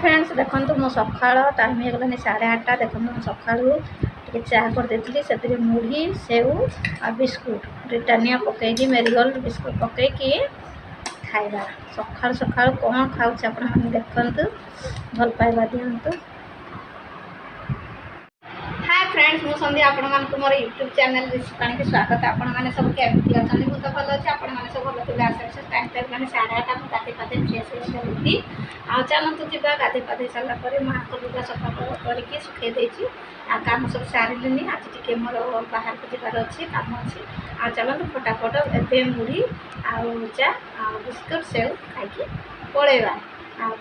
Friends देखो मो सका टाइम हो गलानी 8:30 देखो मु सका चाह कर देती से मुढ़ी सेव आ बिस्कुट ब्रिटानिया पकईकि मेरीगोल्ड बिस्कुट पकईकि खाइबा सका सका कौन खाऊँ आप देखते भल पाइबा दिंतु। हाय फ्रेंड्स मु संध्या आपण मानक मोर यूट्यूब चैनल रिसिपाणी की स्वागत आपण मैंने सब केमती अच्छा मुझे तो भल अच्छे आपण मैंने सब भल थे आस टाइम टाइम मैंने 8:30 मुझे गाधे पाधे फ्रेश होती आ चलतु जा गाधे पाधे सारापर माँ को लुगा सफा करके सुखे देती आ कम सब सारे आज टी मोर बाहर को जबार अच्छे कम अच्छे आ चलतु फटाफट एवं मुढ़ी आचा बिस्कुट सेव खाई पलैबा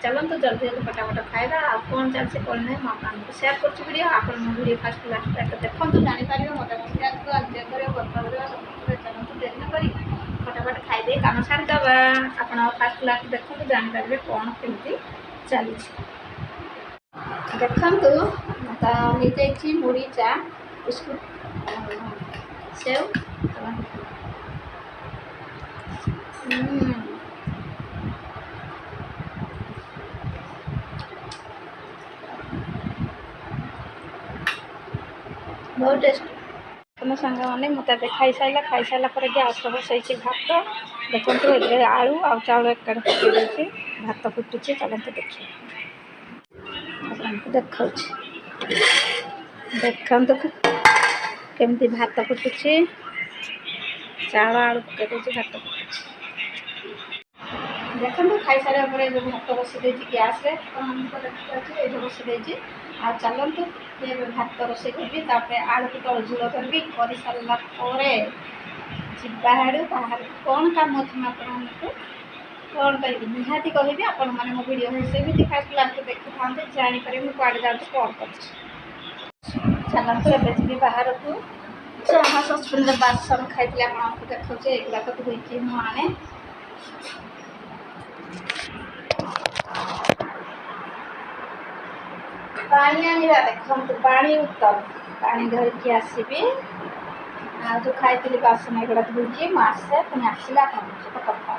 चलते जल्दी जल्दी फटाफट खाଇବା आ कौन चलती कौन ना मुझे सेयार कर वीडियो आप वीडियो फास्ट लास्ट तक देखते जापर मत चलते देरी न कर फटाफट खाईदे कम सारीदे आप फास्ट लास्ट देखते जापर कौन केमती चली देखु हो जाइए मुढ़ी चा बिस्कुट सेव बहुत टेस्ट तुम सांग मैंने मत खाई सारा पर गैस बसई भात देखो ये आलू आ चाउल एक पकई भात फुटुचे चलते देखिए देखा देखु केमती भात फुटुचे चाउल आलू पकई भात फुटुचे देखो खाई सारा भात बसई गैस ये बसई आ चलतु भात रोषे करी आलू को तल झोल करी कर सारापर बाहर बाहर कौन कम अच्छे आपको कौन कह निहाती कहि आपण मैंने मो वीडियो सेमती फास्ट लास्ट देखी था जापर मुझे कड़े जाऊँ कौन कर चलतु एवं जी बाहर को चाह सस्पेन बासन खाई आपको देखे एगुड़ाक धोई मुझे पानी आनिबा देखु पानी उत्तम पानी धरिकी आसबि जो खाई बासन एगुड़ा धोई मुझे पुणी आसला कथा